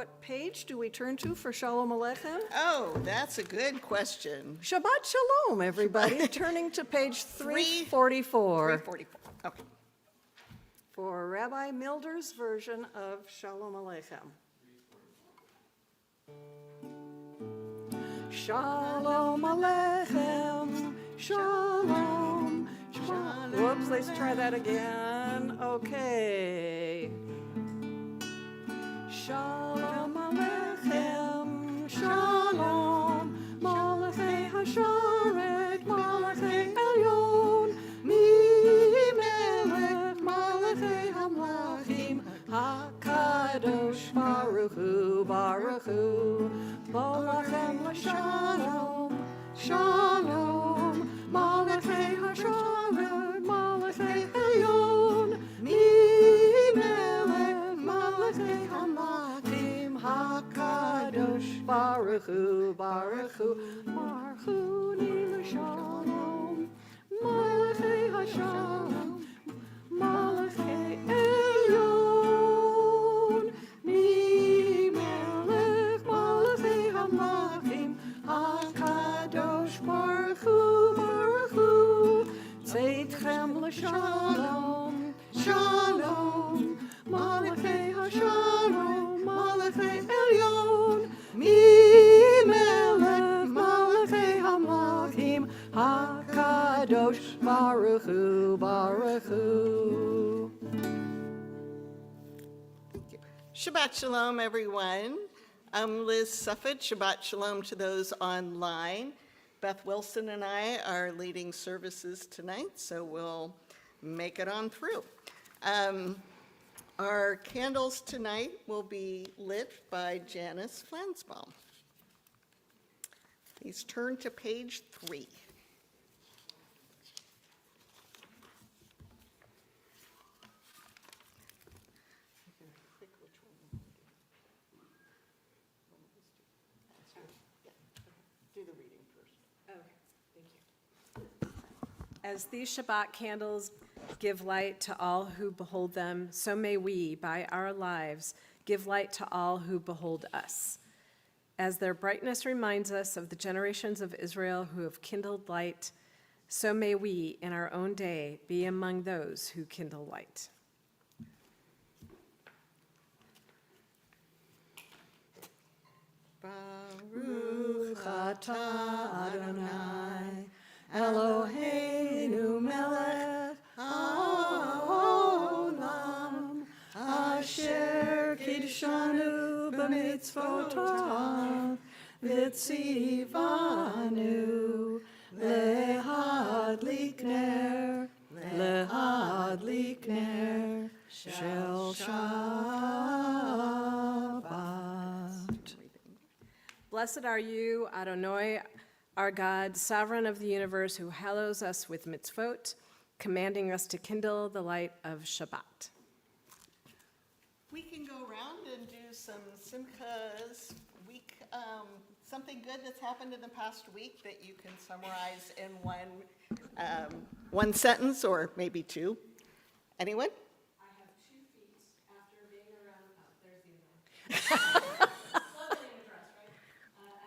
what page do we turn to for Shalom Aleichem? Oh, that's a good question. Shabbat Shalom, everybody. Turning to page 344 344. Okay. for Rabbi Milder's version of Shalom Aleichem. Shalom Aleichem, Shalom, Shalom. Whoops, let's try that again. Okay. Shalom Aleichem, Shalom, Malachei Hasharet, Malachei Elyon, Mi-melech, Malachei Hamlachim, HaKadosh Baruch Hu, Baruch Hu, Malachem L'Shalom, Shalom, Malachei Hasharet, Malachei Elyon, Mi-melech, Malachei Hamlachim, HaKadosh Baruch Hu, Baruch Hu, Baruch Hu Ni L'Shalom, Malachei Hashalom, Malachei Elyon, Mi-melech, Malachei Hamlachim, HaKadosh Baruch Hu, Baruch Hu, Tzedchem L'Shalom, Shalom, Malachei Hashalom, Malachei Elyon, Mi-melech, Malachei Hamlachim, HaKadosh Baruch Hu, Baruch Hu. Shabbat Shalom, everyone. I'm Liz Sufford. Shabbat Shalom to those online. Beth Wilson and I are leading services tonight, so we'll make it on through. Our candles tonight will be lit by Janice Flansbaum. Please turn to page 3. Do the reading first. Okay, thank you. As these Shabbat candles give light to all who behold them, so may we, by our lives, give light to all who behold us. As their brightness reminds us of the generations of Israel who have kindled light, so may we, in our own day, be among those who kindle light. Baruch atah Adonai, Eloheinu melech haolam, asher kiddushanu b'mitzvotav, v'tzivanu lehadlik ner shel Shabbat. Blessed are you, Adonai, our God, sovereign of the universe, who hallows us with mitzvot, commanding us to kindle the light of Shabbat. We can go around and do some simchas week, something good that's happened in the past week that you can summarize in one sentence or maybe two. Anyone? I have 2 feet after being around, there's the other one. Clothing address, right?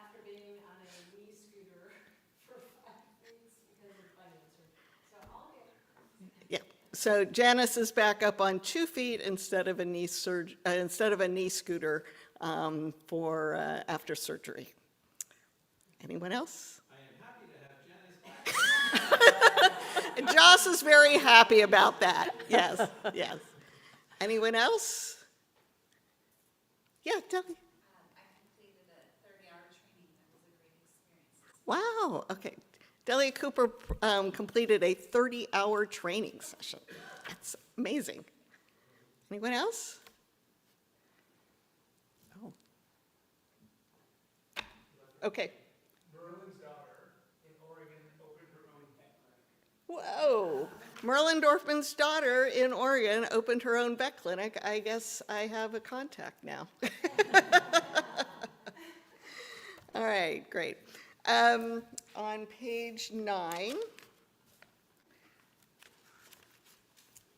After being on a knee scooter for 5 weeks because of financing. So all good. Yeah. So Janice is back up on 2 feet instead of a knee scooter for after surgery. Anyone else? I am happy to have Janice. Joss is very happy about that. Yes, yes. Anyone else? Yeah, tell me. I completed a 30-hour training. That was a great experience. Wow, okay. Delia Cooper completed a 30-hour training session. That's amazing. Anyone else? Oh. Okay. Merlin's daughter in Oregon opened her own pet clinic. Whoa. Merlin Dorfman's daughter in Oregon opened her own vet clinic. I guess I have a contact now. All right, great. On page 9,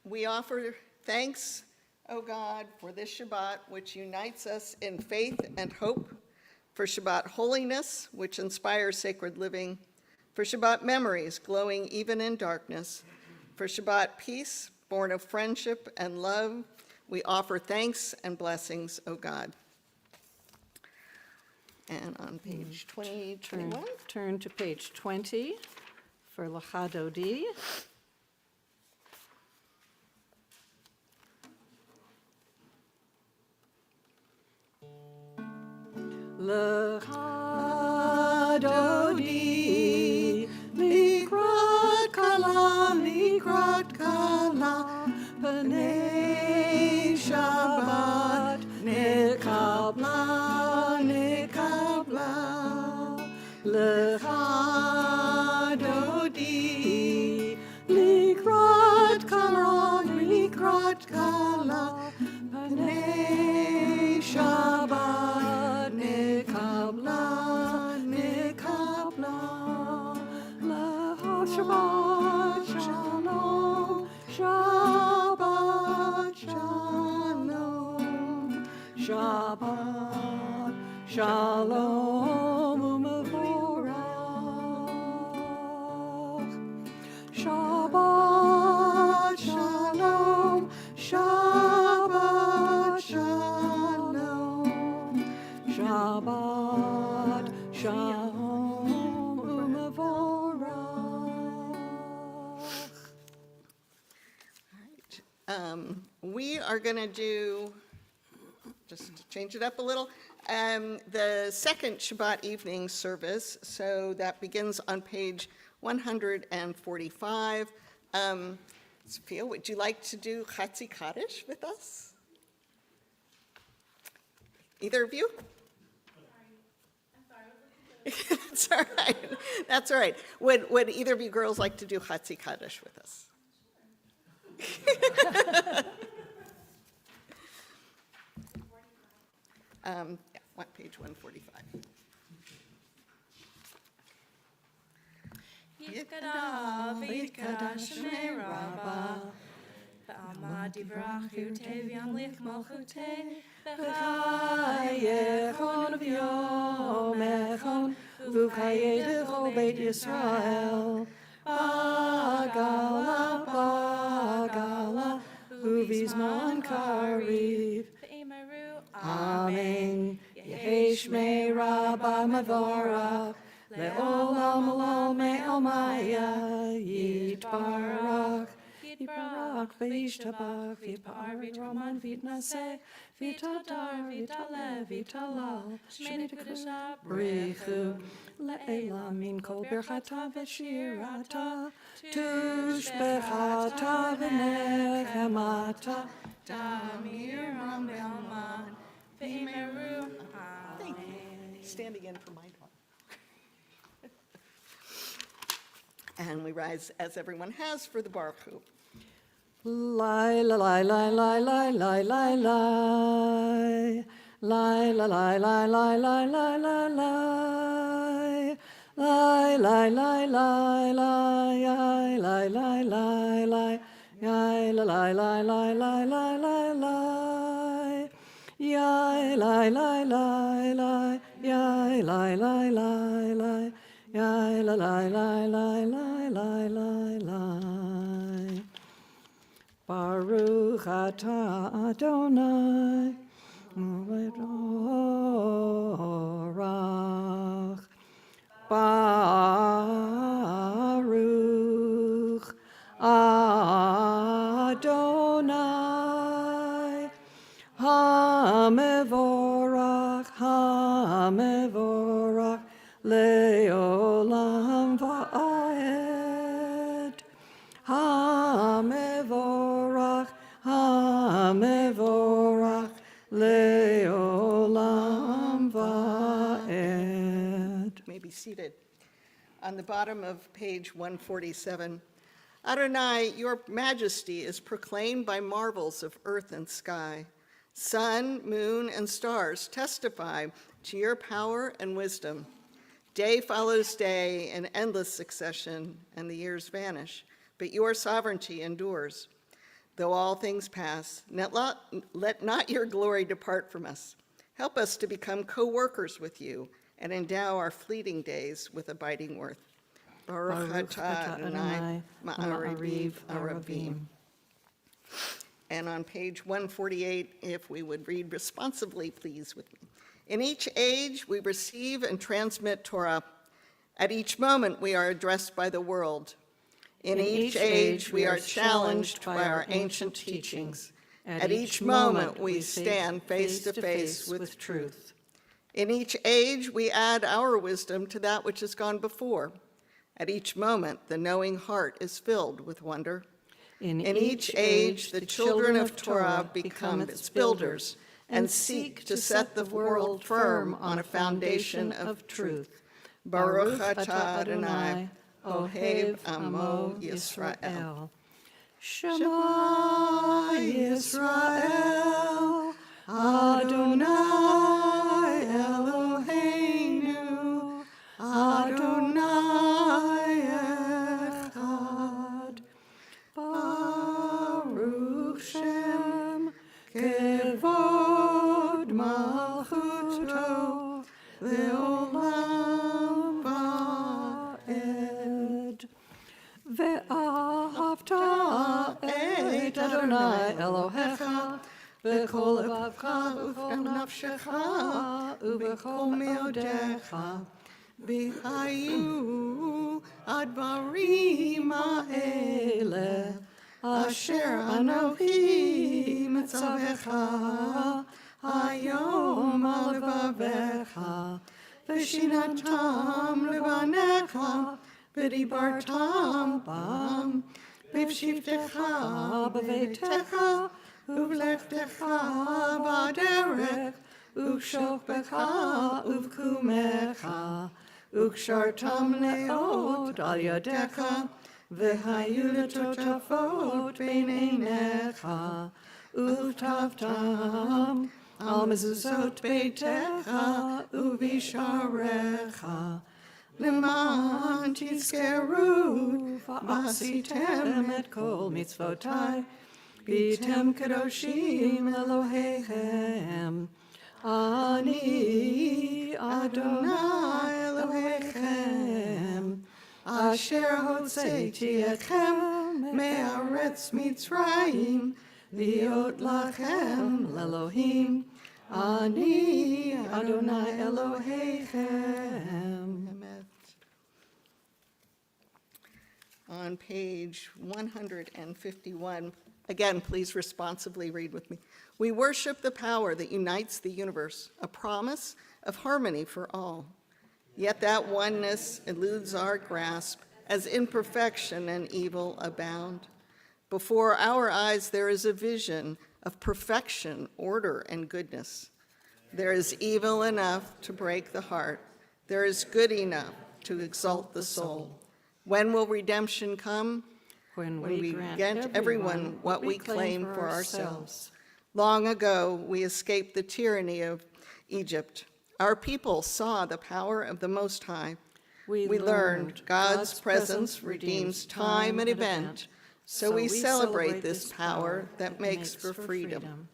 we offer thanks O God, for this Shabbat, which unites us in faith and hope, for Shabbat holiness, which inspires sacred living, for Shabbat memories glowing even in darkness, for Shabbat peace, born of friendship and love, we offer thanks and blessings, O God. And on page 21. Turn to page 20 for L'Chadodi. L'Chadodi, Likrat Kala, P'nei Shabbat, Nekabla, L'Chadodi, Likrat Kala, P'nei Shabbat, Nekabla, Shabbat Shalom, Shabbat Shalom, Shabbat Shalom u'mevorach. Shabbat Shalom, Shabbat Shalom, Shabbat Shalom u'mevorach. We are going to do, just to change it up a little, the second Shabbat evening service. So that begins on page 145. Sophia, would you like to do Chatzi Kaddish with us? Either of you? That's all right. That's all right. Would either of you girls like to do Chatzi Kaddish with us? Page 145. Yitkara v'yitkara Shemei Rabbah V'alma divrach yutei v'yamlich malchutei V'chayechon v'yomechon v'chayedechol Beit Yisrael Bagala uvizman kariv. V'emeru Amen. Yehi Shmei Rabbah Mavorach Le'olam Olam Me'omaya Yitbarach V'yishtabach V'yipar Roman V'yitnaseh V'yitadar V'yitaleh V'yitalal Shmei Tekudasha Brichu Le'ela Min Kol Birchata V'shirata Tushbechata V'nechemata Damir Ram Be'alman V'emeru Thank you. Stand again for my part. And we rise, as everyone has, for the Baruch Hu. Lai la lai lai lai lai lai lai lai lai la lai lai lai lai lai lai lai lai lai lai lai lai lai lai lai yai la lai lai lai lai lai lai lai yai lai lai lai lai yai lai lai lai lai yai la lai lai lai lai lai lai lai. Baruch atah Adonai, Baruch, Baruch Adonai, Hamevorach, Hamevorach, Leolam va'ed, Hamevorach, Hamevorach, Leolam va'ed. May be seated. On the bottom of page 147, Adonai, your majesty is proclaimed by marvels of earth and sky. Sun, moon, and stars testify to your power and wisdom. Day follows day in endless succession, and the years vanish, but your sovereignty endures. Though all things pass, let not your glory depart from us. Help us to become co-workers with you and endow our fleeting days with abiding worth. Baruch atah Adonai ma'ariv arabim. And on page 148, if we would read responsively, please, with me. In each age, we receive and transmit Torah. At each moment, we are addressed by the world. In each age, we are challenged by our ancient teachings. At each moment, we stand face to face with truth. In each age, we add our wisdom to that which has gone before. At each moment, the knowing heart is filled with wonder. In each age, the children of Torah become its builders and seek to set the world firm on a foundation of truth. Baruch atah Adonai, Ohev Amo Yisrael. Shema Yisrael, Adonai Eloheinu, Adonai Echad. Baruch Shem, Kevod Malchuto, Leolam Va'ed. Ve'ahavta et Adonai Elohecha, v'kol levavcha u'kol nafshecha u'v'kol meodecha. V'hayu advarim ha'eleh asher anochi mitzavecha hayom al levavecha v'shinatam levanecha v'dibartam bam b'shivtecha b'veitecha uv'lechtecha b'derech uv'shokbecha uv'kumecha uv'shartam leot al yadecha v'hayu letotafot bein einecha uv'tavtam al mezuzot beitecha uv'isharecha Leman tizkeru v'asitem et kol mitzvotai v'tem kadoshim Elohechem Ani Adonai Elohechem Asher hotzeiti etchem me'aretz Mitzrayim liot lachem l'Elohim Ani Adonai Elohechem. On page 151, again, please responsively read with me. We worship the power that unites the universe, a promise of harmony for all. Yet that oneness eludes our grasp as imperfection and evil abound. Before our eyes, there is a vision of perfection, order, and goodness. There is evil enough to break the heart. There is good enough to exalt the soul. When will redemption come? When we grant everyone what we claim for ourselves. Long ago, we escaped the tyranny of Egypt. Our people saw the power of the Most High. We learned God's presence redeems time and event, so we celebrate this power that makes for freedom.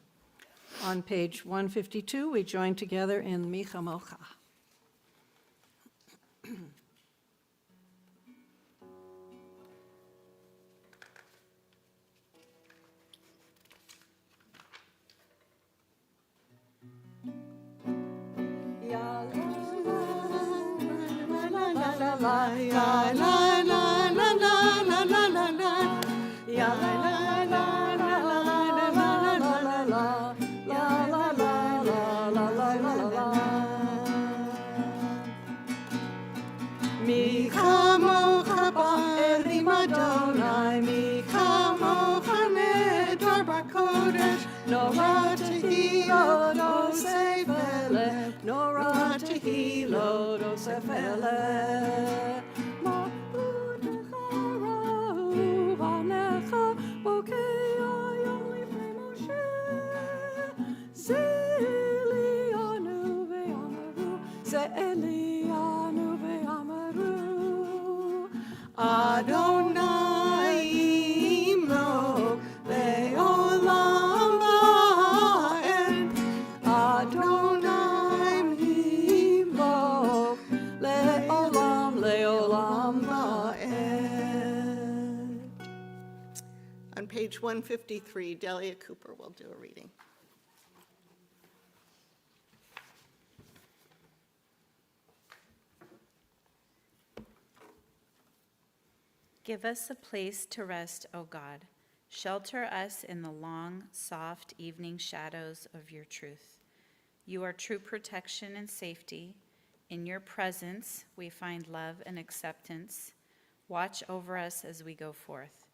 On page 152, we join together in Mi Chamocha. Mi chamocha ba'elim Adonai, mi chamocha nedor b'kodesh, nora tehilot osef eleh, nora tehilot osef eleh. Ma'budecha ra'u v'anecha, bokei ayom lifnei Moshe, ze'elianu ve'amaru, ze'elianu ve'amaru. Adonai imlok page 153, Delia Cooper will do a reading. Give us a place to rest, O God. Shelter us in the long, soft evening shadows of your truth. You are true protection and safety. In your presence, we find love and acceptance. Watch over us as we go forth.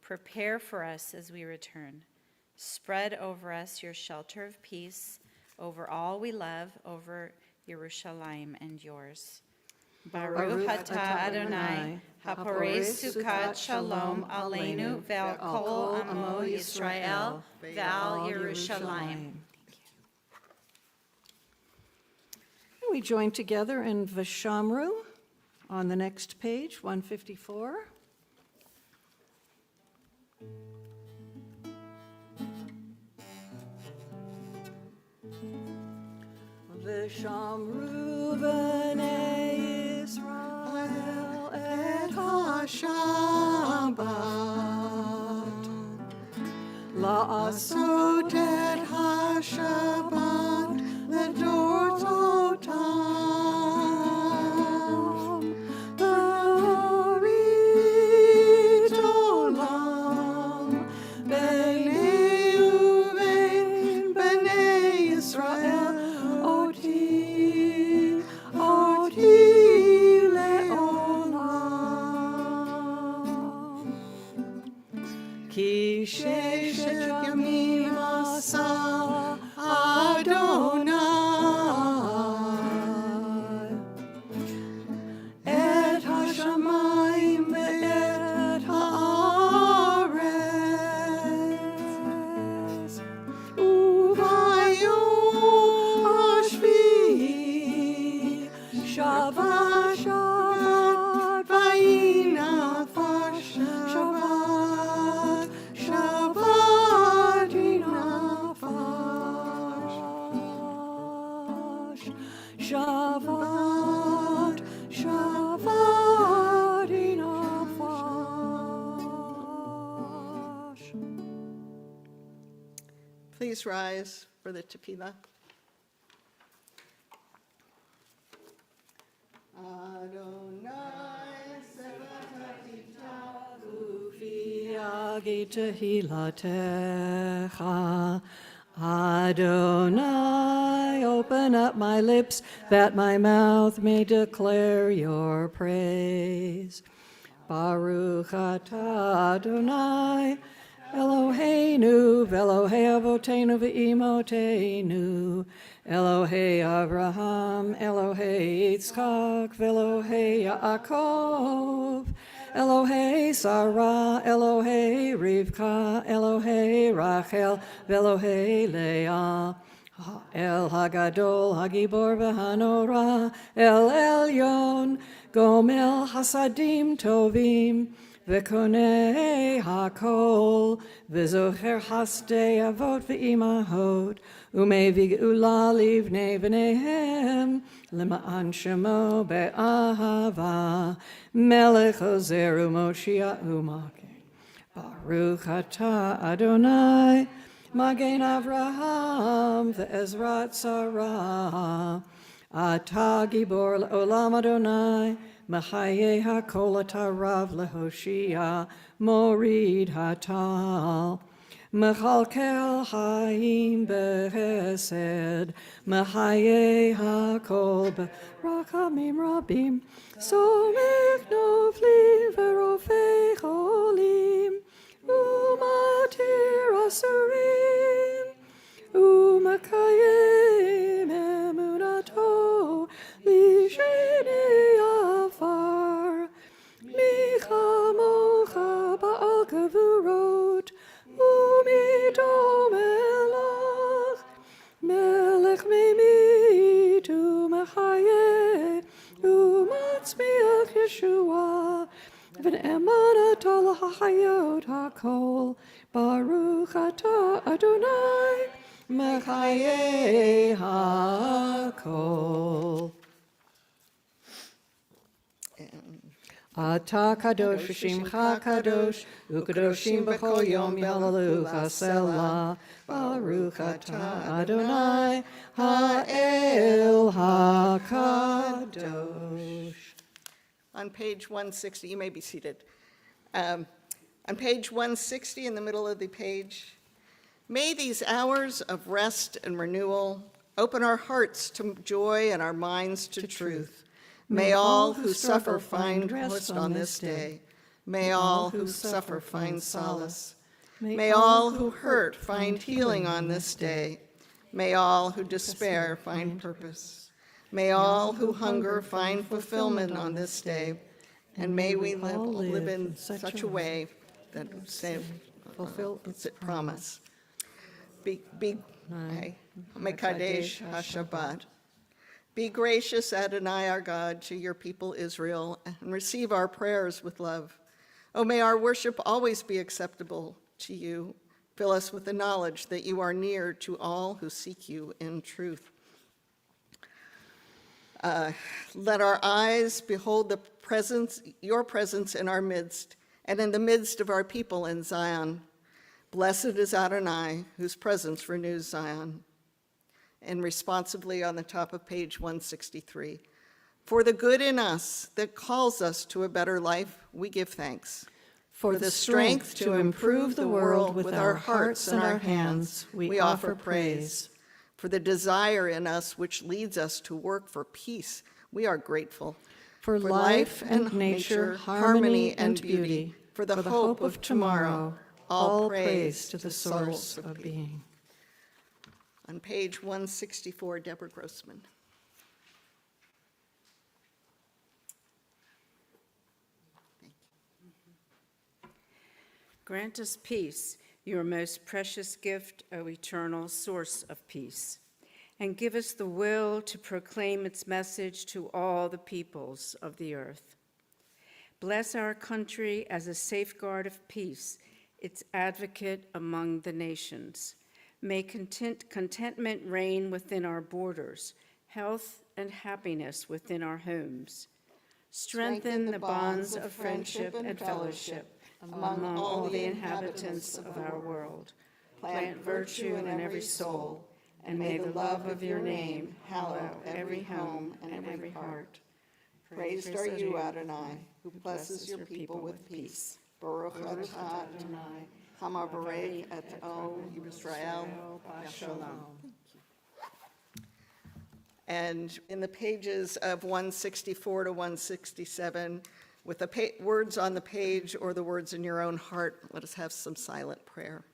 Prepare for us as we return. Spread over us your shelter of peace, over all we love, over Yerushalayim and yours. Baruch atah Adonai, haporez sukat shalom aleinu ve'al kol amo Yisrael ve'al Yerushalayim. We join together in Vishamru on the next page, 154. Vishamru b'nei Yisrael et ha-Shabbat la'asot et ha-Shabbat לדורותיהם ברית עולם ביני ובין בני ישראל אותי לעולם כי ששת ימים עשה אדוני את השמיים ואת הארץ וביום השביעי שבת שבת ויהי נפש שבת שבת היא נפש שבת שבת היא נפש. Please rise for the tefillah. Adonai sevatita Ufi agi tehilatecha. Adonai, open up my lips that my mouth may declare your praise. Baruch atah Adonai, Eloheinu, v'Elohei Avotenu v'Imotenu, Elohei Abraham, Elohei Yitzchak, v'Elohei Yaakov, Elohei Sarah, Elohei Rivka, Elohei Rachel, v'Elohei Leah, El Hagadol, Hagibor v'Hanora, El Elyon, Gomel Hasadim Tovim, V'konei hakol, v'zocher hasdei avot v'imahot, umevi geula livnei v'neihem, lema'an shemo be'ahava, melech ozer u'moshiach u'makeh. Baruch atah Adonai, magen Avraham, v'ezrat Sarah, atah gibor le'olam Adonai, Machaye hakol atarav lehoshia, morid hatal. Mechalkel haim behesed, Machaye hakol berachamim rabim, somech noflim verofei cholim, umatir asurim, umakayim emunato, lisheni afar, micha mocha ba'al kavurot, umidom elach, melech memit umachaye, umatzmiach Yeshua, v'ne'emanat al ha'chayot hakol, Baruch atah Adonai, mechaye hakol. Ata kadosh v'shimcha kadosh, ukadoshim b'chol yom yhalalucha selah. Baruch atah Adonai ha'el ha'kadosh. On page 160, you may be seated. On page 160, in the middle of the page, may these hours of rest and renewal open our hearts to joy and our minds to truth. May all who suffer find rest on this day. May all who suffer find solace. May all who hurt find healing on this day. May all who despair find purpose. May all who hunger find fulfillment on this day. And may we live in such a way that fulfill its promise. Mekadesh HaShabbat. Be gracious, Adonai, our God, to your people Israel, and receive our prayers with love. Oh, may our worship always be acceptable to you. Fill us with the knowledge that you are near to all who seek you in truth. Let our eyes behold your presence in our midst, and in the midst of our people in Zion. Blessed is Adonai, whose presence renews Zion. And responsively on the top of page 163. For the good in us that calls us to a better life, we give thanks. For the strength to improve the world with our hearts and our hands, we offer praise. For the desire in us which leads us to work for peace, we are grateful. For life and nature, harmony and beauty, for the hope of tomorrow, all praise to the source of being. On page 164, Deborah Grossman. Grant us peace, your most precious gift, O eternal source of peace, and give us the will to proclaim its message to all the peoples of the earth. Bless our country as a safeguard of peace, its advocate among the nations. May contentment reign within our borders, health and happiness within our homes. Strengthen the bonds of friendship and fellowship among all the inhabitants of our world. Plant virtue in every soul, and may the love of your name hallow every home and every heart. Praised are you, Adonai, who blesses your people with peace. Baruch atah Adonai, hamavarech et o Yisrael Shalom. And in the pages of 164 to 167, with the words on the page or the words in your own heart, let us have some silent prayer.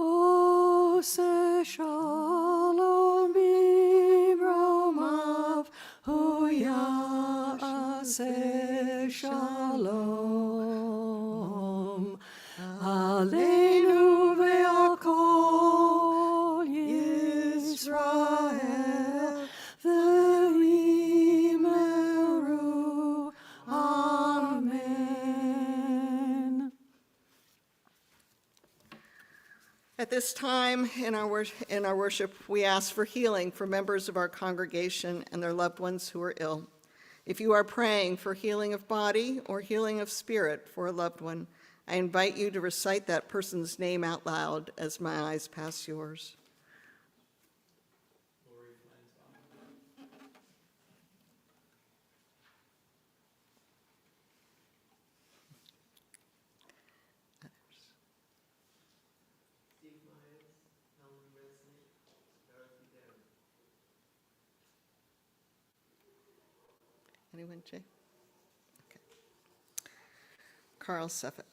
Ose shalom bimromav, huya ase shalom. Aleinu ve'al kol Yisrael, ve'imeru, amen. At this time in our worship, we ask for healing for members of our congregation and their loved ones who are ill. If you are praying for healing of body or healing of spirit for a loved one, I invite you to recite that person's name out loud as my eyes pass yours. Anyone, Jay? Okay. Carl Seffett.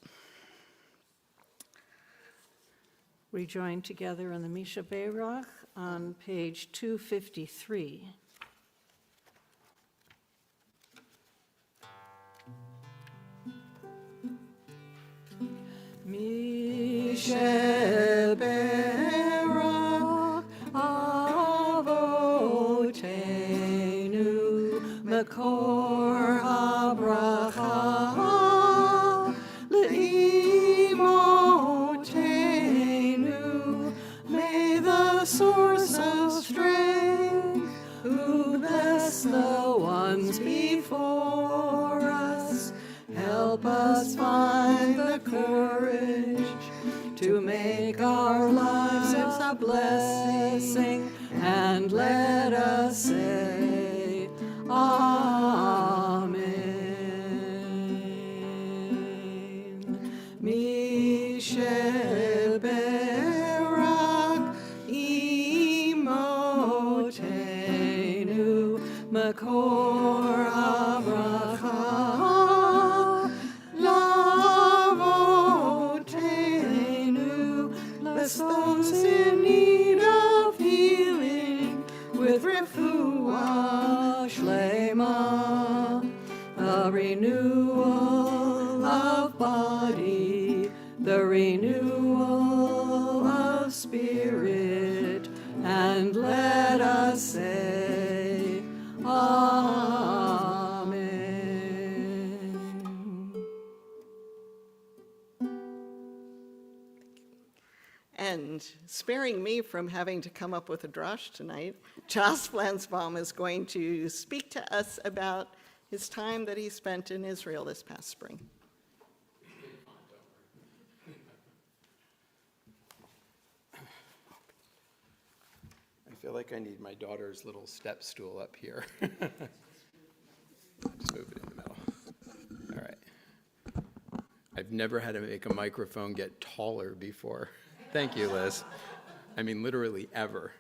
We join together in the Misha Beirach on page 253. Misha Beirach Avotenu Makor HaBracha Le'imotenu. May the source of strength who bless the ones before us help us find the courage to make our lives a blessing, and let us say Amen. Mishe Berak Imotenu Makor HaBracha Lavotenu. Bless those in need of healing with refuah shlema, a renewal of body, the renewal of spirit, and let us say Amen. And sparing me from having to come up with a drash tonight, Joss Flansbaum is going to speak to us about his time that he spent in Israel this past spring. I feel like I need my daughter's little step stool up here. Just move it in the middle. All right. I've never had to make a microphone get taller before. Thank you, Liz. I mean, literally ever.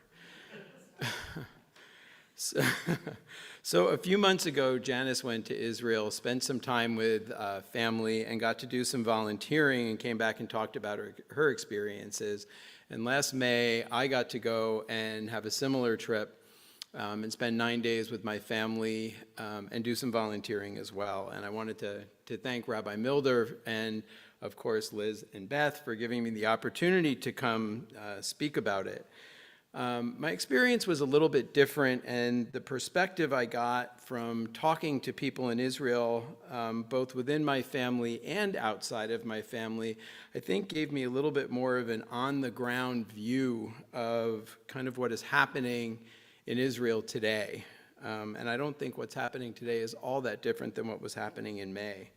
So a few months ago, Janice went to Israel, spent some time with family, and got to do some volunteering, and came back and talked about her experiences. And last May, I got to go and have a similar trip and spend 9 days with my family and do some volunteering as well. And I wanted to thank Rabbi Milder and, of course, Liz and Beth for giving me the opportunity to come speak about it. My experience was a little bit different, and the perspective I got from talking to people in Israel, both within my family and outside of my family, I think gave me a little bit more of an on-the-ground view of kind of what is happening in Israel today. And I don't think what's happening today is all that different than what was happening in May.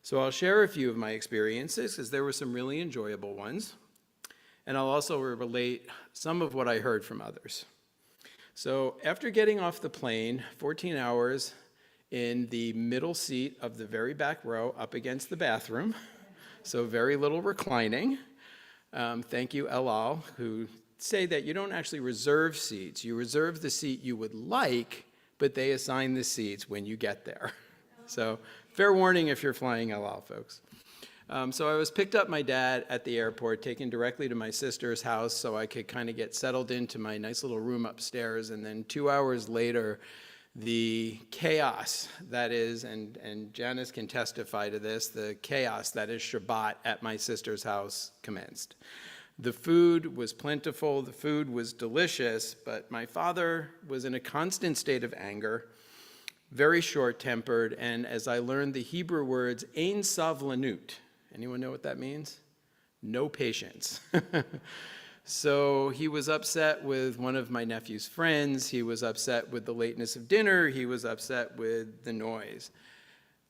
So I'll share a few of my experiences, because there were some really enjoyable ones. And I'll also relate some of what I heard from others. So after getting off the plane, 14 hours in the middle seat of the very back row up against the bathroom, so very little reclining. Thank you, Elal, who say that you don't actually reserve seats. You reserve the seat you would like, but they assign the seats when you get there. So fair warning if you're flying Elal, folks. So I was picked up my dad at the airport, taken directly to my sister's house so I could kind of get settled into my nice little room upstairs. And then 2 hours later, the chaos that is, and Janice can testify to this, the chaos that is Shabbat at my sister's house commenced. The food was plentiful, the food was delicious, but my father was in a constant state of anger, very short-tempered, and as I learned the Hebrew words, ein savlanut. Anyone know what that means? No patience. So he was upset with one of my nephew's friends. He was upset with the lateness of dinner. He was upset with the noise.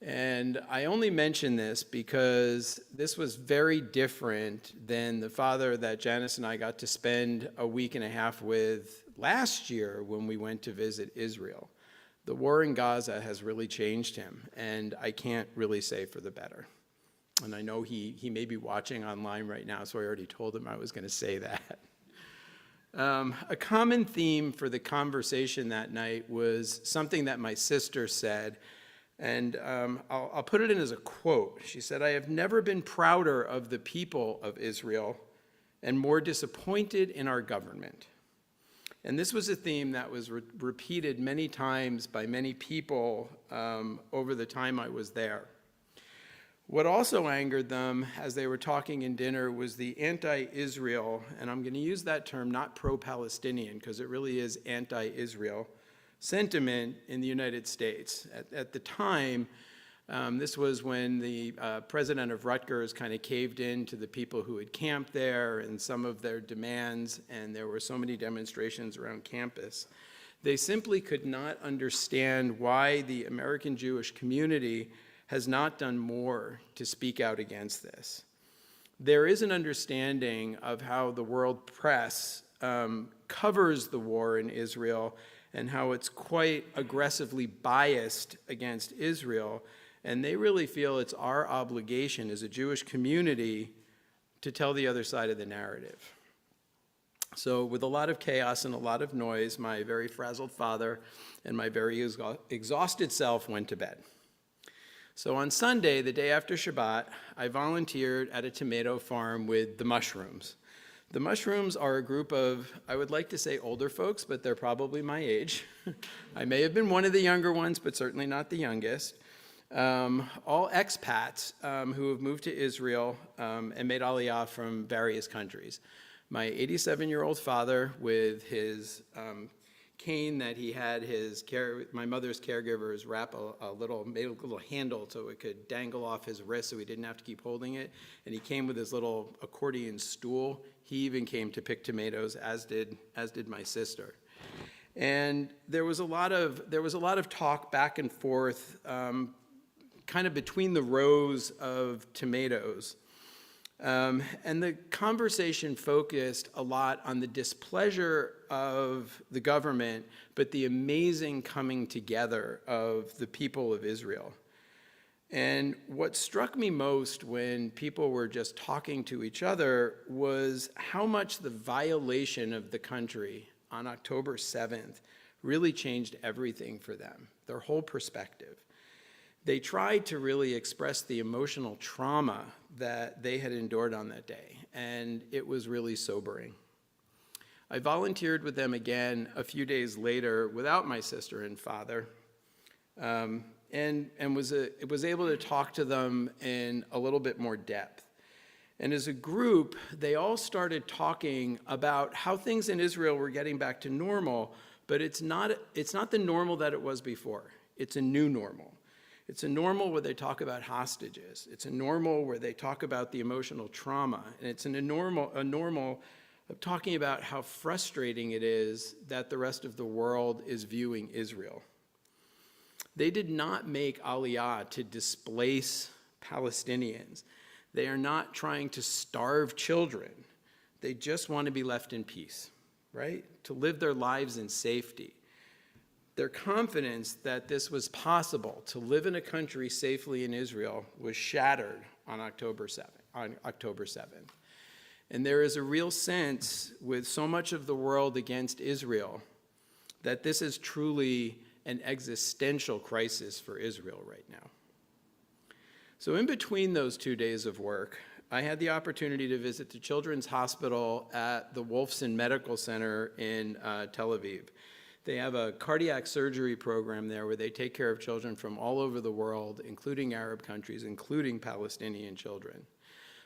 And I only mention this because this was very different than the father that Janice and I got to spend a week and a half with last year when we went to visit Israel. The war in Gaza has really changed him, and I can't really say for the better. And I know he may be watching online right now, so I already told him I was going to say that. A common theme for the conversation that night was something that my sister said And I'll put it in as a quote. She said, "I have never been prouder of the people of Israel and more disappointed in our government." And this was a theme that was repeated many times by many people over the time I was there. What also angered them as they were talking in dinner was the anti-Israel, and I'm going to use that term, not pro-Palestinian, because it really is anti-Israel, sentiment in the United States. At the time, this was when the president of Rutgers kind of caved in to the people who had camped there and some of their demands, and there were so many demonstrations around campus. They simply could not understand why the American Jewish community has not done more to speak out against this. There is an understanding of how the world press covers the war in Israel and how it's quite aggressively biased against Israel, and they really feel it's our obligation as a Jewish community to tell the other side of the narrative. So with a lot of chaos and a lot of noise, my very frazzled father and my very exhausted self went to bed. So on Sunday, the day after Shabbat, I volunteered at a tomato farm with the Mushrooms. The Mushrooms are a group of, I would like to say older folks, but they're probably my age. I may have been one of the younger ones, but certainly not the youngest. All expats who have moved to Israel and made Aliyah from various countries. My 87-year-old father with his cane that he had my mother's caregivers wrap made a little handle so it could dangle off his wrist so he didn't have to keep holding it. And he came with his little accordion stool. He even came to pick tomatoes, as did my sister. And there was a lot of talk back and forth, kind of between the rows of tomatoes. And the conversation focused a lot on the displeasure of the government, but the amazing coming together of the people of Israel. And what struck me most when people were just talking to each other was how much the violation of the country on October 7th really changed everything for them, their whole perspective. They tried to really express the emotional trauma that they had endured on that day, and it was really sobering. I volunteered with them again a few days later without my sister and father, and was able to talk to them in a little bit more depth. And as a group, they all started talking about how things in Israel were getting back to normal, but it's not the normal that it was before. It's a new normal. It's a normal where they talk about hostages. It's a normal where they talk about the emotional trauma. And it's a normal of talking about how frustrating it is that the rest of the world is viewing Israel. They did not make Aliyah to displace Palestinians. They are not trying to starve children. They just want to be left in peace, right? To live their lives in safety. Their confidence that this was possible, to live in a country safely in Israel, was shattered on October 7th. And there is a real sense with so much of the world against Israel that this is truly an existential crisis for Israel right now. So in between those 2 days of work, I had the opportunity to visit the Children's Hospital at the Wolfson Medical Center in Tel Aviv. They have a cardiac surgery program there where they take care of children from all over the world, including Arab countries, including Palestinian children.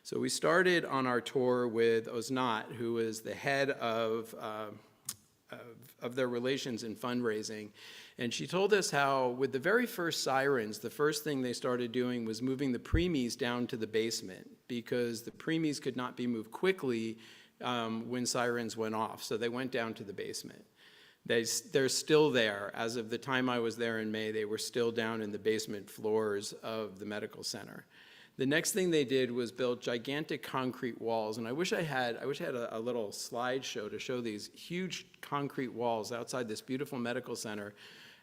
So we started on our tour with Osnat, who is the head of their relations and fundraising. And she told us how with the very first sirens, the first thing they started doing was moving the preemies down to the basement because the preemies could not be moved quickly when sirens went off. So they went down to the basement. They're still there. As of the time I was there in May, they were still down in the basement floors of the medical center. The next thing they did was build gigantic concrete walls, and I wish I had a little slideshow to show these huge concrete walls outside this beautiful medical center,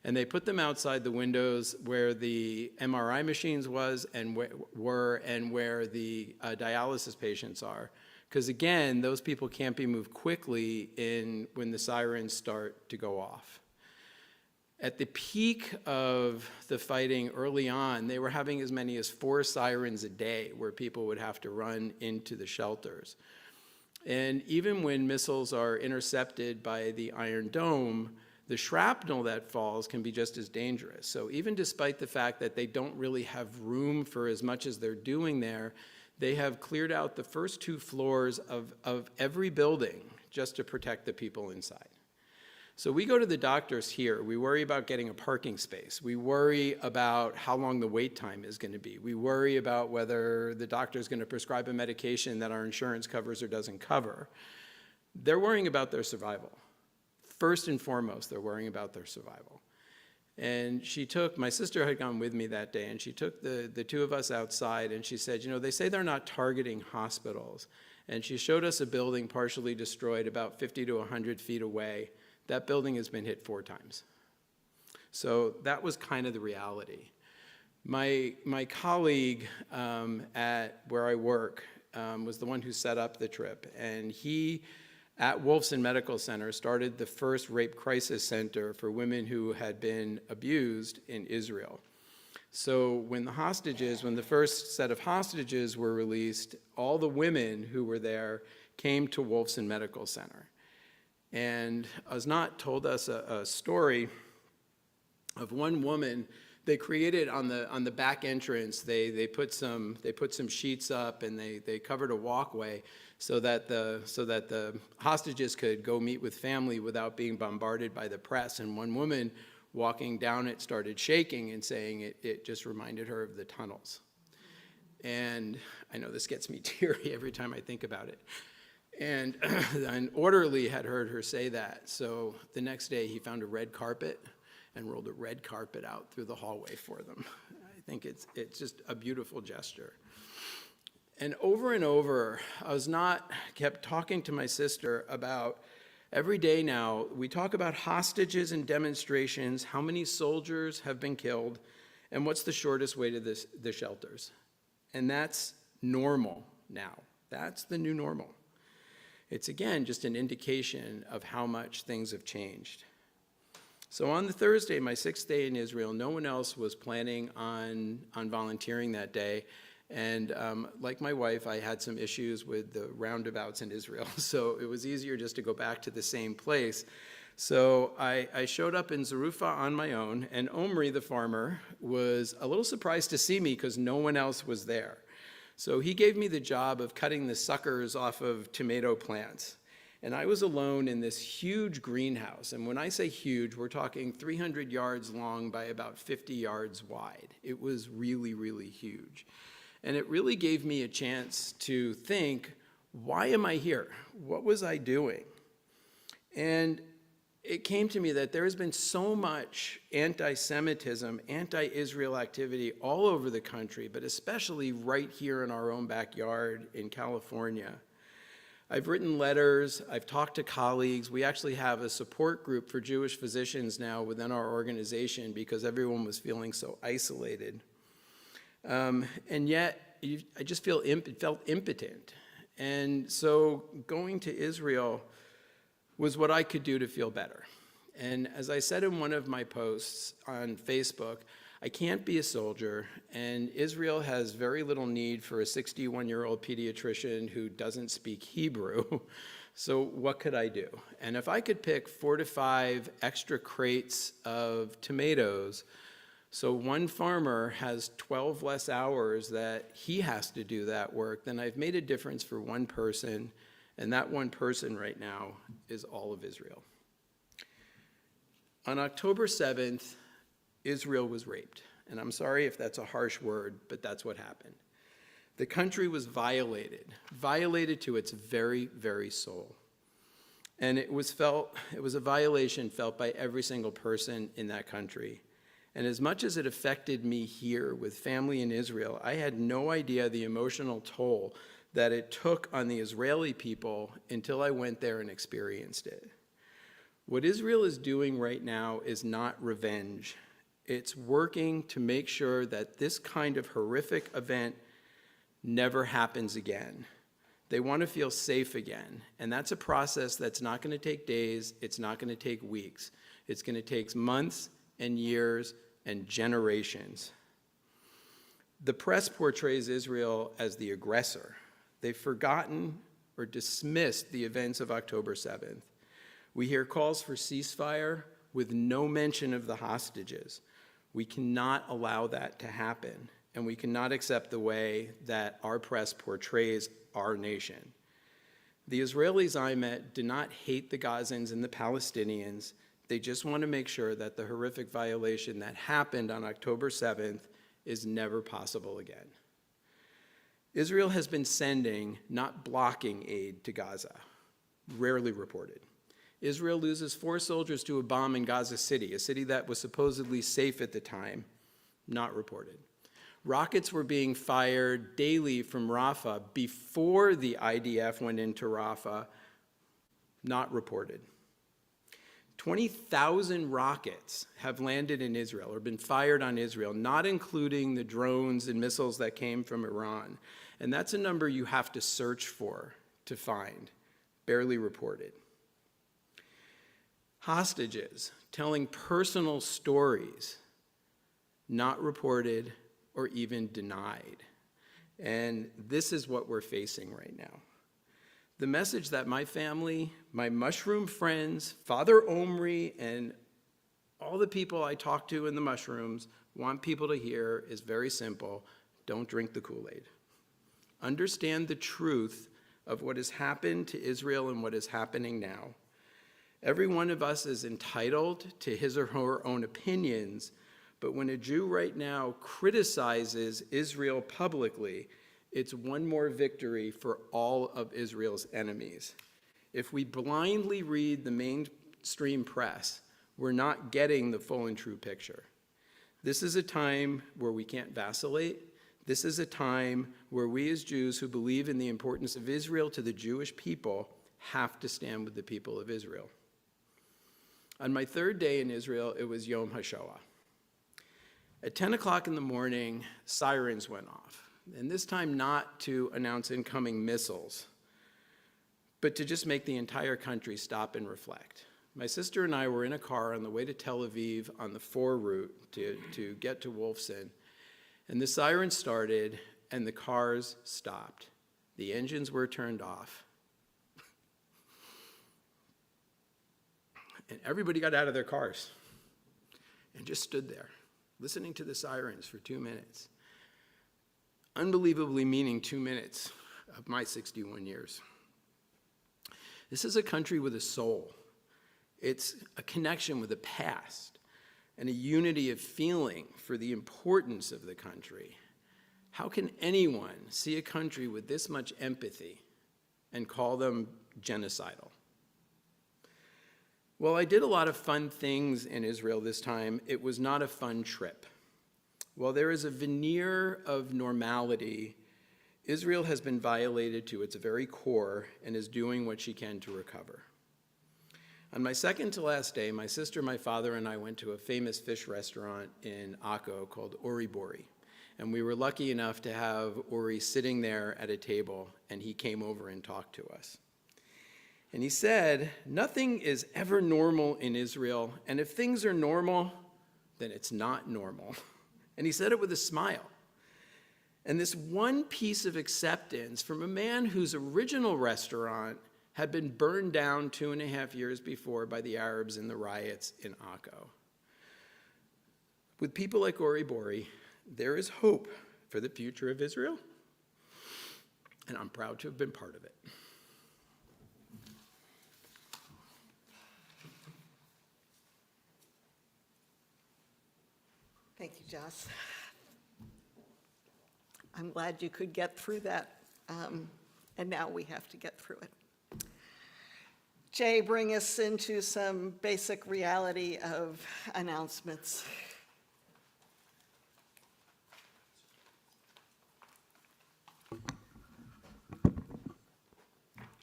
and they put them outside the windows where the MRI machines were and where the dialysis patients are. Because again, those people can't be moved quickly when the sirens start to go off. At the peak of the fighting early on, they were having as many as 4 sirens a day where people would have to run into the shelters. And even when missiles are intercepted by the Iron Dome, the shrapnel that falls can be just as dangerous. So even despite the fact that they don't really have room for as much as they're doing there, they have cleared out the first 2 floors of every building just to protect the people inside. So we go to the doctors here. We worry about getting a parking space. We worry about how long the wait time is going to be. We worry about whether the doctor is going to prescribe a medication that our insurance covers or doesn't cover. They're worrying about their survival. First and foremost, they're worrying about their survival. And my sister had gone with me that day, and she took the 2 of us outside, and she said, they say they're not targeting hospitals. And she showed us a building partially destroyed about 50 to 100 feet away. That building has been hit 4 times. So that was kind of the reality. My colleague at where I work was the one who set up the trip, and he, at Wolfson Medical Center, started the first rape crisis center for women who had been abused in Israel. So when the first set of hostages were released, all the women who were there came to Wolfson Medical Center. And Osnat told us a story of one woman. They created on the back entrance. They put some sheets up, and they covered a walkway so that the hostages could go meet with family without being bombarded by the press. And one woman walking down it started shaking and saying it just reminded her of the tunnels. And I know this gets me teary every time I think about it. And an orderly had heard her say that. So the next day he found a red carpet and rolled a red carpet out through the hallway for them. I think it's just a beautiful gesture. And over, kept talking to my sister about every day now, we talk about hostages and demonstrations, how many soldiers have been killed, and what's the shortest way to the shelters. And that's normal now. That's the new normal. It's, again, just an indication of how much things have changed. So on the Thursday, my 6th day in Israel, no one else was planning on volunteering that day. And like my wife, I had some issues with the roundabouts in Israel. So it was easier just to go back to the same place. So I showed up in Zarufah on my own, and Omri, the farmer, was a little surprised to see me because no one else was there. So he gave me the job of cutting the suckers off of tomato plants. And I was alone in this huge greenhouse. And when I say huge, we're talking 300 yards long by about 50 yards wide. It was really, really huge. And it really gave me a chance to think, why am I here? What was I doing? And it came to me that there has been so much anti-Semitism, anti-Israel activity all over the country, but especially right here in our own backyard in California. I've written letters, I've talked to colleagues. We actually have a support group for Jewish physicians now within our organization because everyone was feeling so isolated. And yet, I just felt impotent. And so going to Israel was what I could do to feel better. And as I said in one of my posts on Facebook, I can't be a soldier, and Israel has very little need for a 61-year-old pediatrician who doesn't speak Hebrew. So what could I do? And if I could pick 4 to 5 extra crates of tomatoes, so one farmer has 12 less hours that he has to do that work, then I've made a difference for one person, and that one person right now is all of Israel. On October 7th, Israel was raped. And I'm sorry if that's a harsh word, but that's what happened. The country was violated to its very, very soul. And it was a violation felt by every single person in that country. And as much as it affected me here with family in Israel, I had no idea the emotional toll that it took on the Israeli people until I went there and experienced it. What Israel is doing right now is not revenge. It's working to make sure that this kind of horrific event never happens again. They want to feel safe again. And that's a process that's not going to take days. It's not going to take weeks. It's going to take months and years and generations. The press portrays Israel as the aggressor. They've forgotten or dismissed the events of October 7th. We hear calls for ceasefire with no mention of the hostages. We cannot allow that to happen, and we cannot accept the way that our press portrays our nation. The Israelis I met do not hate the Gazans and the Palestinians. They just want to make sure that the horrific violation that happened on October 7th is never possible again. Israel has been sending, not blocking, aid to Gaza, rarely reported. Israel loses 4 soldiers to a bomb in Gaza City, a city that was supposedly safe at the time, not reported. Rockets were being fired daily from Rafah before the IDF went into Rafah, not reported. 20,000 rockets have landed in Israel or been fired on Israel, not including the drones and missiles that came from Iran. And that's a number you have to search for to find, barely reported. Hostages telling personal stories, not reported or even denied. And this is what we're facing right now. The message that my family, my mushroom friends, Father Omri, and all the people I talk to in the mushrooms want people to hear is very simple. Don't drink the Kool-Aid. Understand the truth of what has happened to Israel and what is happening now. Every one of us is entitled to his or her own opinions, but when a Jew right now criticizes Israel publicly, it's one more victory for all of Israel's enemies. If we blindly read the mainstream press, we're not getting the full and true picture. This is a time where we can't vacillate. This is a time where we as Jews who believe in the importance of Israel to the Jewish people have to stand with the people of Israel. On my 3rd day in Israel, it was Yom HaShoah. At 10 o'clock in the morning, sirens went off. And this time not to announce incoming missiles, but to just make the entire country stop and reflect. My sister and I were in a car on the way to Tel Aviv on the 4 route to get to Wolfson, and the sirens started and the cars stopped. The engines were turned off. And everybody got out of their cars and just stood there, listening to the sirens for 2 minutes. Unbelievably meaning 2 minutes of my 61 years. This is a country with a soul. It's a connection with the past and a unity of feeling for the importance of the country. How can anyone see a country with this much empathy and call them genocidal? Well, I did a lot of fun things in Israel this time. It was not a fun trip. While there is a veneer of normality, Israel has been violated to its very core and is doing what she can to recover. On my 2nd to last day, my sister, my father, and I went to a famous fish restaurant in Akko called Ori Bori. And we were lucky enough to have Ori sitting there at a table, and he came over and talked to us. And he said, nothing is ever normal in Israel, and if things are normal, then it's not normal. And he said it with a smile. And this one piece of acceptance from a man whose original restaurant had been burned down 2.5 years before by the Arabs in the riots in Akko. With people like Ori Bori, there is hope for the future of Israel, and I'm proud to have been part of it. Thank you, Joss. I'm glad you could get through that, and now we have to get through it. Jay, bring us into some basic reality of announcements.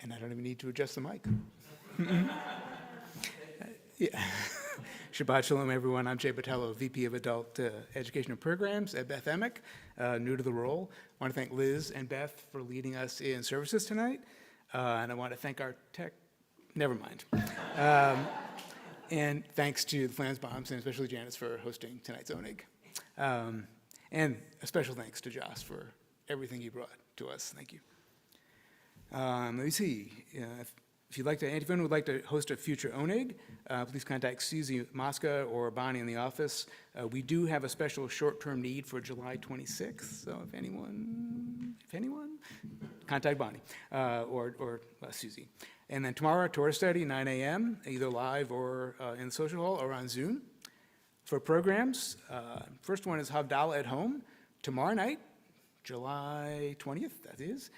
And I don't even need to adjust the mic. Yeah. Shabbat Shalom, everyone. I'm Jay Botello, VP of Adult Education and Programs at Beth Emick, new to the role. I want to thank Liz and Beth for leading us in services tonight. And I want to thank our tech, never mind. And thanks to the Flansbaums and especially Janice for hosting tonight's Onig. And a special thanks to Joss for everything he brought to us. Thank you. Let me see. If you'd like to, anyone would like to host a future Onig, please contact Susie Mosca or Bonnie in the office. We do have a special short-term need for July 26th, so if anyone, contact Bonnie or Susie. And then tomorrow, Torah study, 9 a.m., either live or in the social hall or on Zoom. For programs, first one is Havdalah at Home, tomorrow night, July 20th, that is.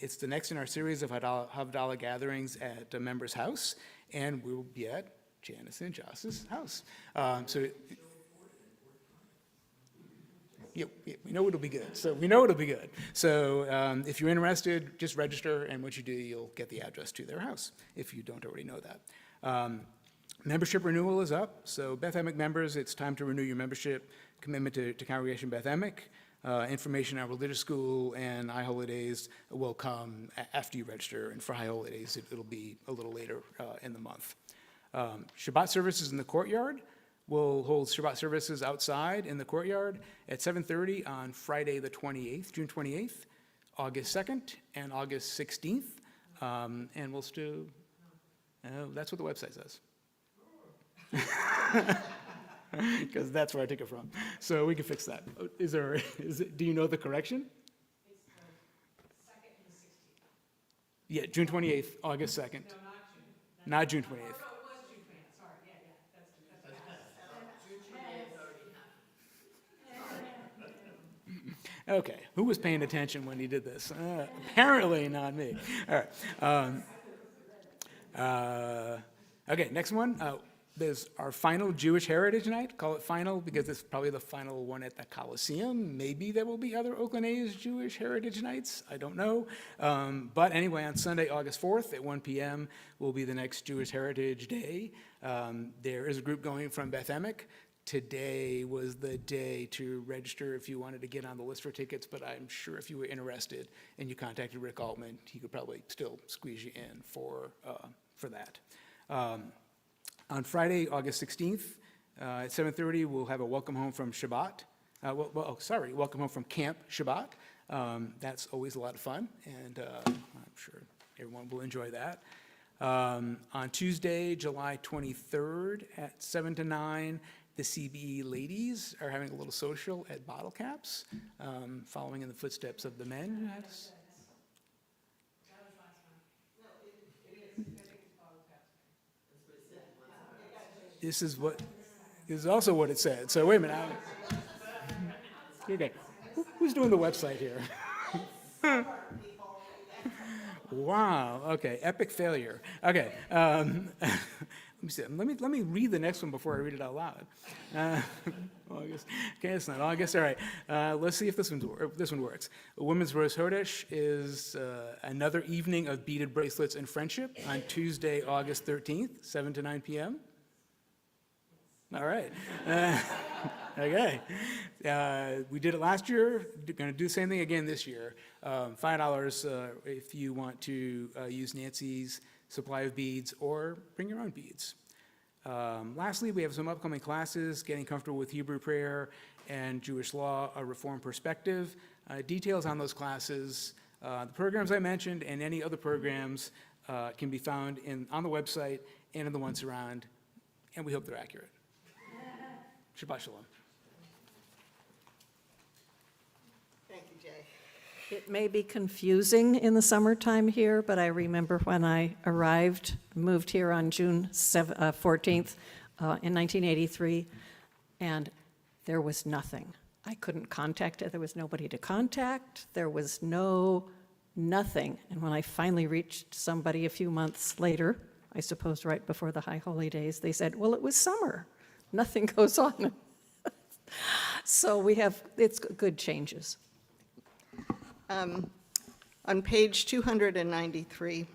It's the next in our series of Havdalah gatherings at a member's house, and we will be at Janice and Joss's house. Yeah, we know it'll be good. So if you're interested, just register, and once you do, you'll get the address to their house, if you don't already know that. Membership renewal is up, so Beth Emick members, it's time to renew your membership commitment to Congregation Beth Emick. Information on religious school and high holidays will come after you register, and for high holidays, it'll be a little later in the month. Shabbat services in the courtyard. We'll hold Shabbat services outside in the courtyard at 7:30 on Friday the 28th, June 28th, August 2nd, and August 16th. And we'll still, that's what the website says. Because that's where I take it from. So we can fix that. Do you know the correction? It's the 2nd and the 16th. Yeah, June 28th, August 2nd. No, not June. Not June 28th. Oh, no, it was June 20th, sorry, yeah, that's Okay, who was paying attention when he did this? Apparently not me. All right. Okay, next one. There's our final Jewish Heritage Night. Call it final because it's probably the final one at the Coliseum. Maybe there will be other Oakland A's Jewish Heritage Nights. I don't know. But anyway, on Sunday, August 4th at 1 p.m. will be the next Jewish Heritage Day. There is a group going from Beth Emick. Today was the day to register if you wanted to get on the list for tickets, but I'm sure if you were interested and you contacted Rick Altman, he could probably still squeeze you in for that. On Friday, August 16th, at 7:30, we'll have a welcome home from Shabbat. Welcome home from Camp Shabbat. That's always a lot of fun, and I'm sure everyone will enjoy that. On Tuesday, July 23rd, at 7 to 9, the CBE ladies are having a little social at Bottle Caps, following in the footsteps of the men. This is also what it said. So wait a minute. Okay. Who's doing the website here? Wow. Okay. Epic failure. Okay. Let me see. Let me read the next one before I read it out loud. August. Okay, it's not August. All right. Let's see if this one works. Women's Rose Hodesh is another evening of beaded bracelets and friendship on Tuesday, August 13th, 7 to 9 p.m. All right. Okay. We did it last year. Going to do the same thing again this year. $5 if you want to use Nancy's supply of beads or bring your own beads. Lastly, we have some upcoming classes, Getting Comfortable with Hebrew Prayer and Jewish Law, A Reform Perspective. Details on those classes, the programs I mentioned and any other programs can be found on the website and in the ones around, and we hope they're accurate. Shabbat Shalom. Thank you, Jay. It may be confusing in the summertime here, but I remember when I moved here on June 14th in 1983, and there was nothing. I couldn't contact it. There was nobody to contact. There was nothing. And when I finally reached somebody a few months later, I suppose right before the High Holy Days, they said, well, it was summer. Nothing goes on. So it's good changes. On page 293,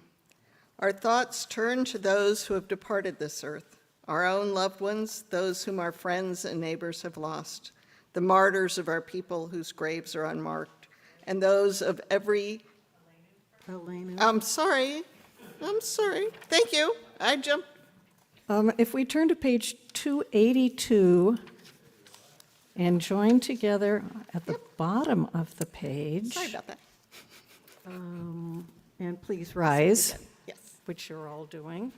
our thoughts turn to those who have departed this earth, our own loved ones, those whom our friends and neighbors have lost, the martyrs of our people whose graves are unmarked, and those of every... Elena. I'm sorry. Thank you. I jumped. If we turn to page 282 and join together at the bottom of the page. Sorry about that. And please rise, Yes. which you're all doing.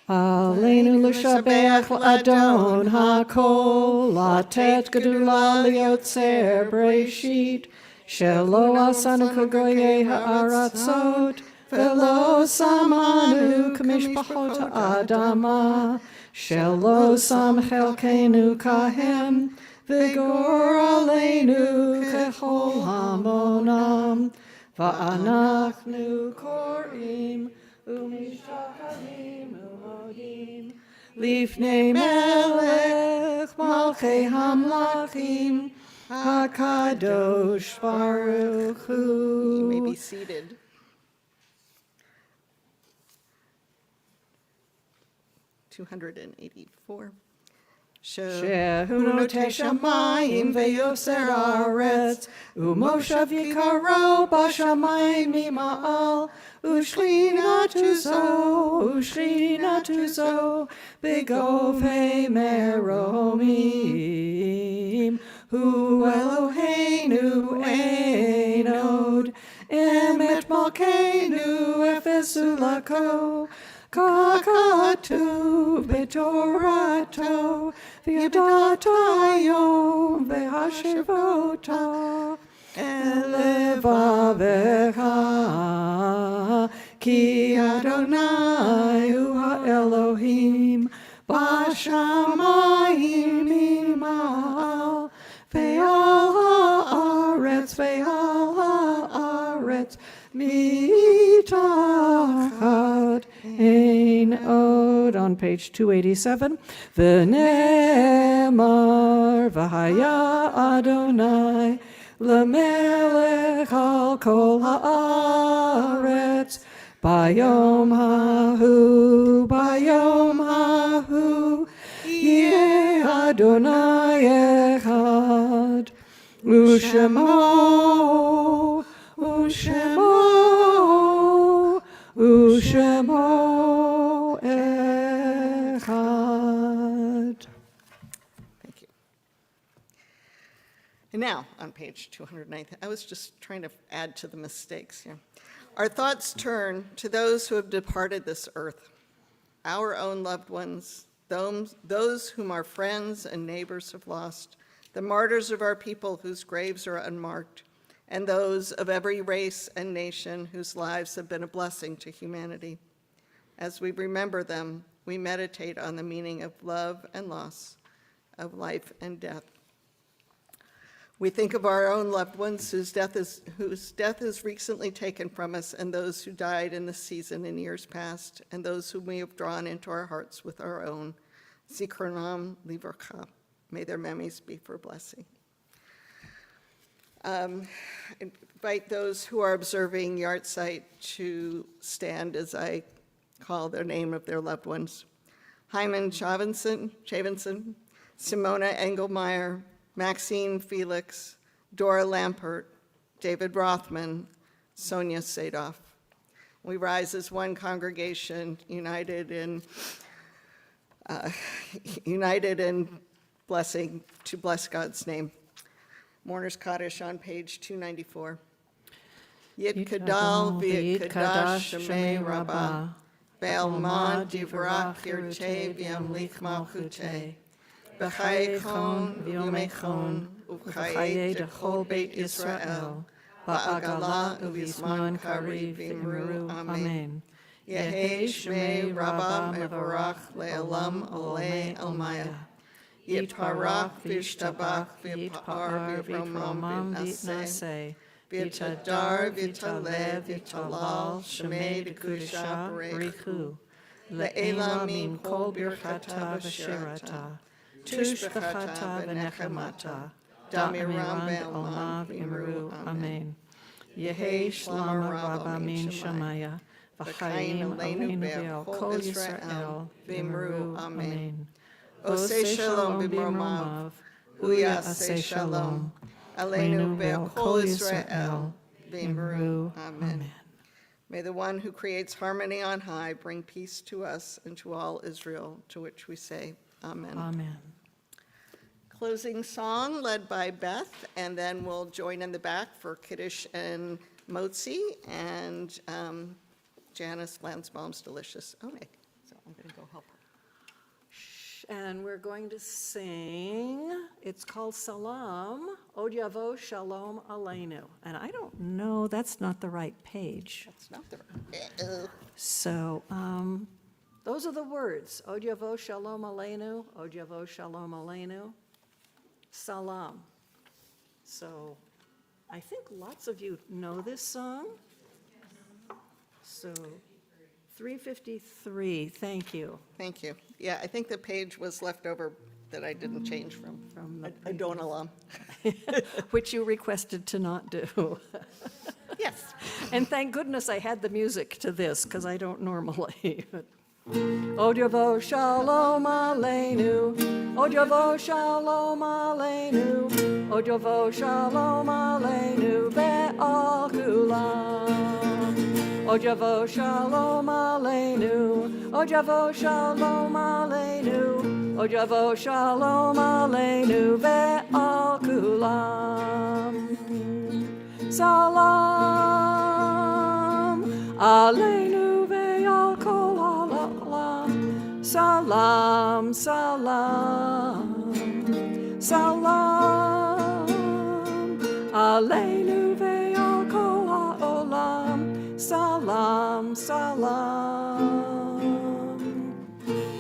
Aleinu l'shabeach l'adon ha'kol, latet gedula liotzer breshit, shelo asanu k'goyei ha'aratzot, velo samanu k'mishpachot ha'adama, shelo sam chelkenu kahem, v'gor aleinu kechol hamonam, va'anachnu korim, u'mishtachalim u'modim, lifnei melech malchei hamlachim, hakadosh baruch You may hu. be seated. $284. Shehu notei shamayim veyoser haaretz, u'moshav yikaro b'shamayim mima'al, u'shrinatu zo, b'govei meromim, hu Eloheinu ein od, emet malkeinu efesu lako, kakatu b'torato, v'yadata yom v'hashivota, elevavecha, ki Adonai hu ha'Elohim, b'shamayim mima'al, ve'al ha'aretz, mitachat ein od. On page 287, v'nemar v'haya Adonai l'melech al kol ha'aretz, bayom hahu, yeh Adonai echad, u'shemo echad. Thank you. And now, on page 209, I was just trying to add to the mistakes here. Our thoughts turn to those who have departed this earth, our own loved ones, those whom our friends and neighbors have lost, the martyrs of our people whose graves are unmarked, and those of every race and nation whose lives have been a blessing to humanity. As we remember them, we meditate on the meaning of love and loss, of life and death. We think of our own loved ones whose death is recently taken from us, and those who died in this season in years past, and those whom we have drawn into our hearts with our own. Zikronam livracha. May their memories be for blessing. Invite those who are observing Yahrzeit to stand as I call their name of their loved ones. Hyman Chavinson, Simona Engelmeyer, Maxine Felix, Dora Lampert, David Rothman, Sonia Sadoff. We rise as one congregation, united in blessing, to bless God's name. Mourner's Kaddish on page 294. Yit Kadal v'yit Kadash Shemei Rabbah, Be'alma divrach hirtei v'yamlich malchutei, B'chai chon v'yomei chon, U'chayei dechol Beit Yisrael, Ba'agala u'vizman kariv v'imru, Amen. Yehei Shmei Rabbah mevorach le'olam olei almaya. Yitparach v'yishtabach v'yitpar v'yiromam v'yitnaseh, v'yitadar v'yitalev v'yitalal shemei d'kudusha b'reichu, le'ela min kol birchata v'shirata, tushbechata v'nechemata, damiram be'alma v'imru, Amen. Yehei shlama Rabbah min Shamaya, v'chayim aleinu be'al kol Yisrael, v'imru, Amen. Oseh shalom b'mromav, uyaseh shalom, aleinu ve'al kol Yisrael, v'imru, Amen. May the one who creates harmony on high bring peace to us and to all Israel, to which we say, Amen. Amen. Closing song led by Beth, and then we'll join in the back for Kiddush and Motzi and Janice Lansbaum's delicious onig. So I'm going to go help her. And we're going to sing, it's called Salam, Od Yavo Shalom Aleinu. And I don't know, that's not the right page. That's not the right. So those are the words, Od Yavo Shalom Aleinu, Od Yavo Shalom Aleinu, Salam. So I think lots of you know this song. So 353, thank you. Thank you. Yeah, I think the page was left over that I didn't change from the Adonalam. Which you requested to not do. Yes. And thank goodness I had the music to this, because I don't normally. Od Yavo Shalom Aleinu, Od Yavo Shalom Aleinu, Od Yavo Shalom Aleinu, Ve'al Kulam. Od Yavo Shalom Aleinu, Od Yavo Shalom Aleinu, Od Yavo Shalom Aleinu, Ve'al Kulam. Salam Aleinu ve'al kol ha'olam. Salam, salam, salam Aleinu ve'al kol ha'olam. Salam, salam.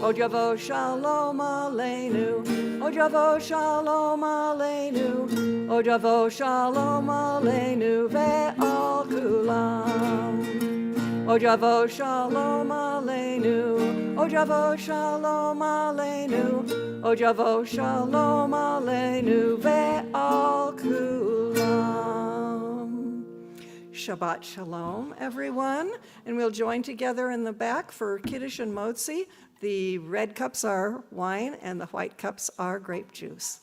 Od Yavo Shalom Aleinu, Od Yavo Shalom Aleinu, Od Yavo Shalom Aleinu ve'al kulam. Od Yavo Shalom Aleinu, Od Yavo Shalom Aleinu, Od Yavo Shalom Aleinu ve'al kulam. Shabbat Shalom, everyone, and we'll join together in the back for Kiddush and Motzi. The red cups are wine and the white cups are grape juice.